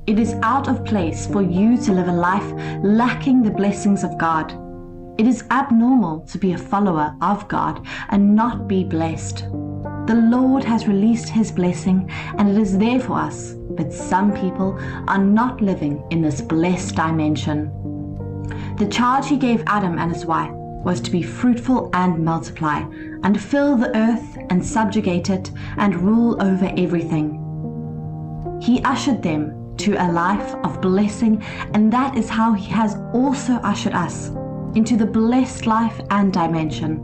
It is out of place for you to live a life lacking the blessings of God. It is abnormal to be a follower of God and not be blessed. The Lord has released His blessing and it is there for us, but some people are not living in this blessed dimension. The charge He gave Adam and his wife was to be fruitful and multiply, and fill the earth and subjugate it and rule over everything. He ushered them to a life of blessing, and that is how He has also ushered us into the blessed life and dimension.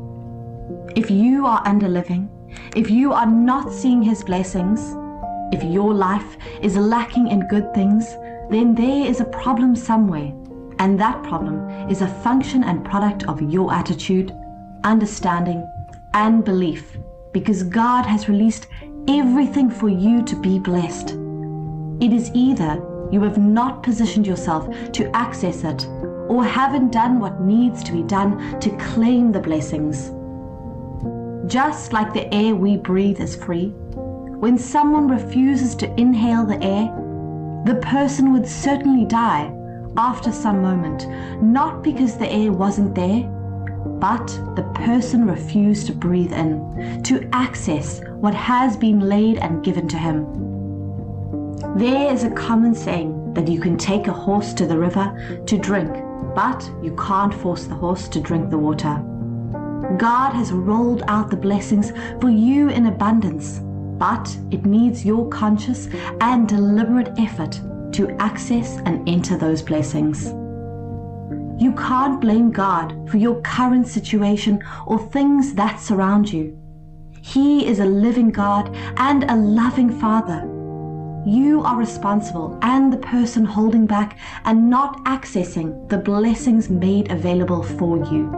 If you are underliving, if you are not seeing His blessings, if your life is lacking in good things, then there is a problem somewhere, and that problem is a function and product of your attitude, understanding, and belief, because God has released everything for you to be blessed. It is either you have not positioned yourself to access it, or haven't done what needs to be done to claim the blessings. Just like the air we breathe is free, when someone refuses to inhale the air, the person would certainly die after some moment, not because the air wasn't there, but the person refused to breathe in, to access what has been laid and given to him. There is a common saying that you can take a horse to the river to drink, but you can't force the horse to drink the water. God has rolled out the blessings for you in abundance, but it needs your conscious and deliberate effort to access and enter those blessings. You can't blame God for your current situation or things that surround you. He is a living God and a loving Father. You are responsible and the person holding back and not accessing the blessings made available for you.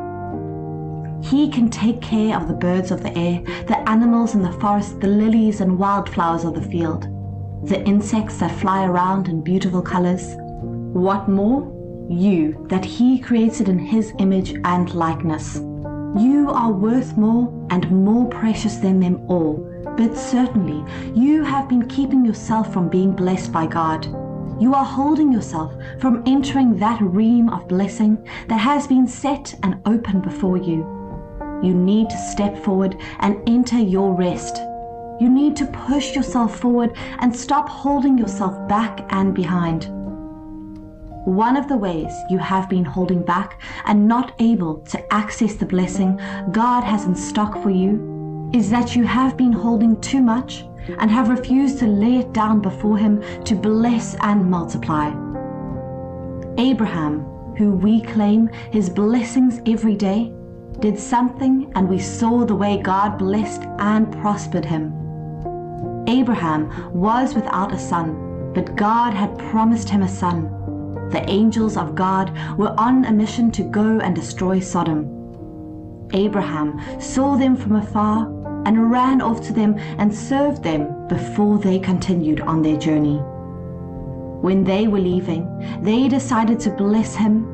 He can take care of the birds of the air, the animals in the forest, the lilies and wildflowers of the field, the insects that fly around in beautiful colors. What more? You, that He created in His image and likeness. You are worth more and more precious than them all, but certainly you have been keeping yourself from being blessed by God. You are holding yourself from entering that realm of blessing that has been set and open before you. You need to step forward and enter your rest. You need to push yourself forward and stop holding yourself back and behind. One of the ways you have been holding back and not able to access the blessing God has in stock for you is that you have been holding too much and have refused to lay it down before Him to bless and multiply. Abraham, who we claim His blessings every day, did something and we saw the way God blessed and prospered him. Abraham was without a son, but God had promised him a son. The angels of God were on a mission to go and destroy Sodom. Abraham saw them from afar and ran off to them and served them before they continued on their journey. When they were leaving, they decided to bless him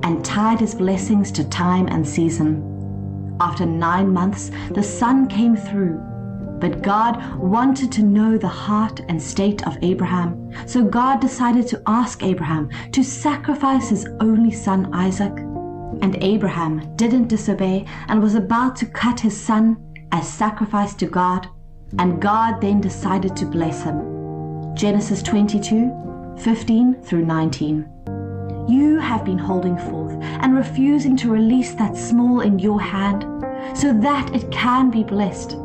and tied his blessings to time and season. After 9 months, the son came through, but God wanted to know the heart and state of Abraham, so God decided to ask Abraham to sacrifice his only son Isaac. And Abraham didn't disobey and was about to cut his son as sacrifice to God, and God then decided to bless him. Genesis 22:15 through 19. You have been holding forth and refusing to release that small in your hand so that it can be blessed.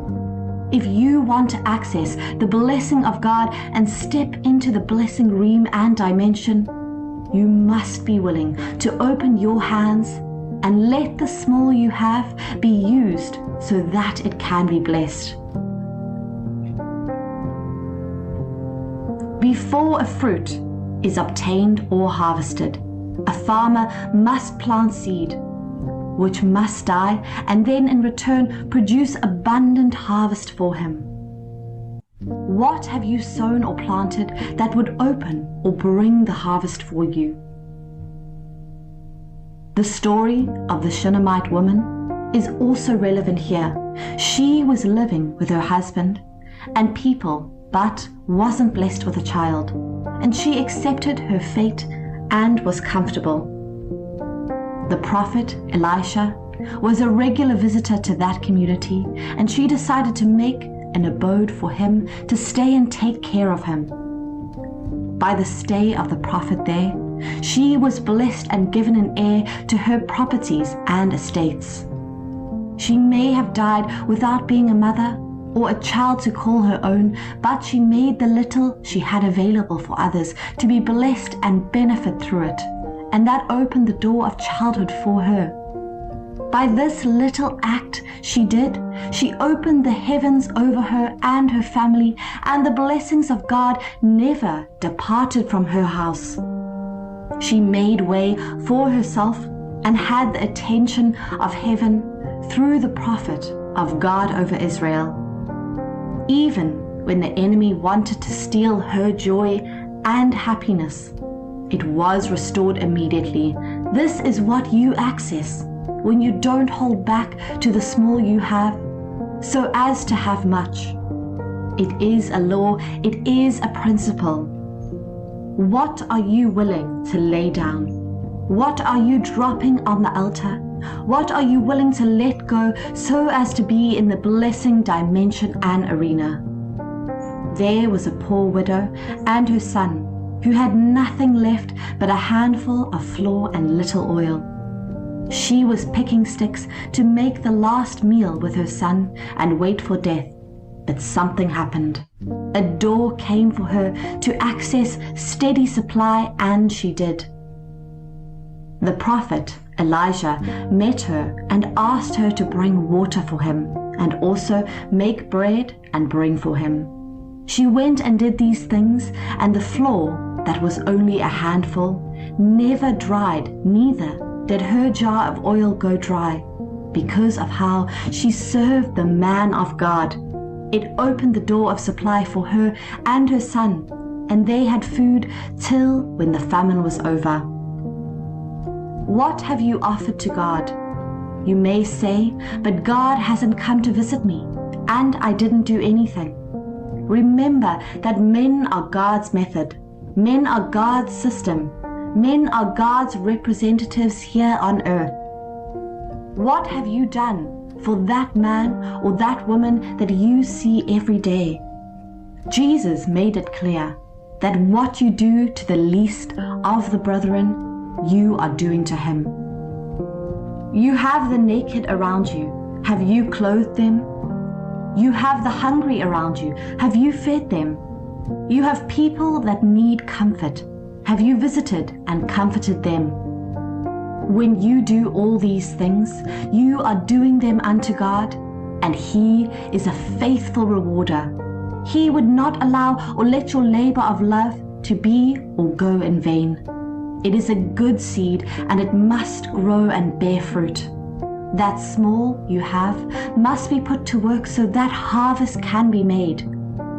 If you want to access the blessing of God and step into the blessing realm and dimension, you must be willing to open your hands and let the small you have be used so that it can be blessed. Before a fruit is obtained or harvested, a farmer must plant seed, which must die and then in return produce abundant harvest for him. What have you sown or planted that would open or bring the harvest for you? The story of the Shunammite woman is also relevant here. She was living with her husband and people, but wasn't blessed with a child, and she accepted her fate and was comfortable. The prophet Elisha was a regular visitor to that community, and she decided to make an abode for him to stay and take care of him. By the stay of the prophet there, she was blessed and given an heir to her properties and estates. She may have died without being a mother or a child to call her own, but she made the little she had available for others to be blessed and benefit through it, and that opened the door of childhood for her. By this little act she opened the heavens over her and her family, and the blessings of God never departed from her house. She made way for herself and had the attention of heaven through the prophet of God over Israel. Even when the enemy wanted to steal her joy and happiness, it was restored immediately. This is what you access when you don't hold back to the small you have, so as to have much. It is a law, it is a principle. What are you willing to lay down? What are you dropping on the altar? What are you willing to let go so as to be in the blessing dimension and arena? There was a poor widow and her son who had nothing left but a handful of flour and little oil. She was picking sticks to make the last meal with her son and wait for death. But something happened. A door came for her to access steady supply, and she did. The prophet Elijah met her and asked her to bring water for him and also make bread and bring for him. She went and did these things, and the flour, that was only a handful, never dried, neither did her jar of oil go dry, because of how she served the man of God. It opened the door of supply for her and her son, and they had food till when the famine was over. What have you offered to God? You may say, but God hasn't come to visit me, and I didn't do anything. Remember that men are God's method. Men are God's system. Men are God's representatives here on earth. What have you done for that man or that woman that you see every day? Jesus made it clear that what you do to the least of the brethren, you are doing to him. You have the naked around you. Have you clothed them? You have the hungry around you. Have you fed them? You have people that need comfort. Have you visited and comforted them? When you do all these things, you are doing them unto God, and He is a faithful rewarder. He would not allow or let your labor of love to be or go in vain. It is a good seed, and it must grow and bear fruit. That small you have must be put to work so that harvest can be made.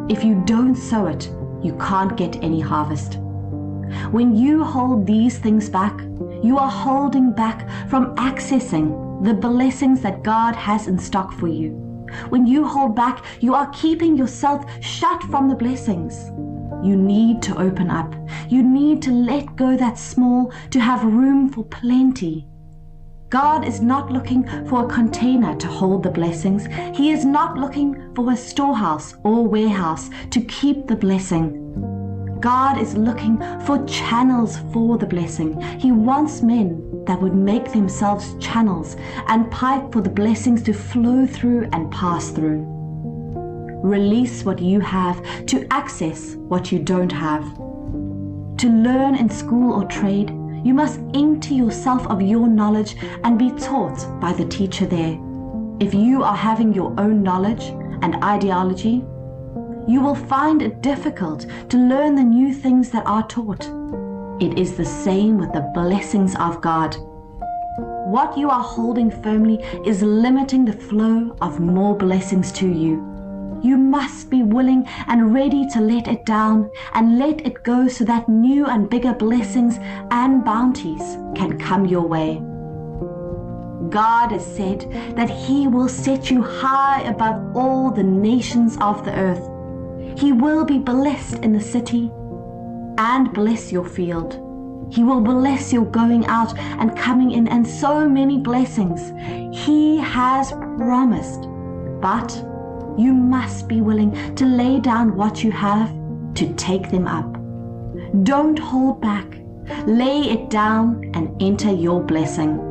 If you don't sow it, you can't get any harvest. When you hold these things back, you are holding back from accessing the blessings that God has in stock for you. When you hold back, you are keeping yourself shut from the blessings. You need to open up. You need to let go that small to have room for plenty. God is not looking for a container to hold the blessings. He is not looking for a storehouse or warehouse to keep the blessing. God is looking for channels for the blessing. He wants men that would make themselves channels and pipe for the blessings to flow through and pass through. Release what you have to access what you don't have. To learn in school or trade, you must empty yourself of your knowledge and be taught by the teacher there. If you are having your own knowledge and ideology, you will find it difficult to learn the new things that are taught. It is the same with the blessings of God. What you are holding firmly is limiting the flow of more blessings to you. You must be willing and ready to let it down and let it go so that new and bigger blessings and bounties can come your way. God has said that He will set you high above all the nations of the earth. He will be blessed in the city and bless your field. He will bless your going out and coming in, and so many blessings He has promised. But you must be willing to lay down what you have to take them up. Don't hold back. Lay it down and enter your blessing.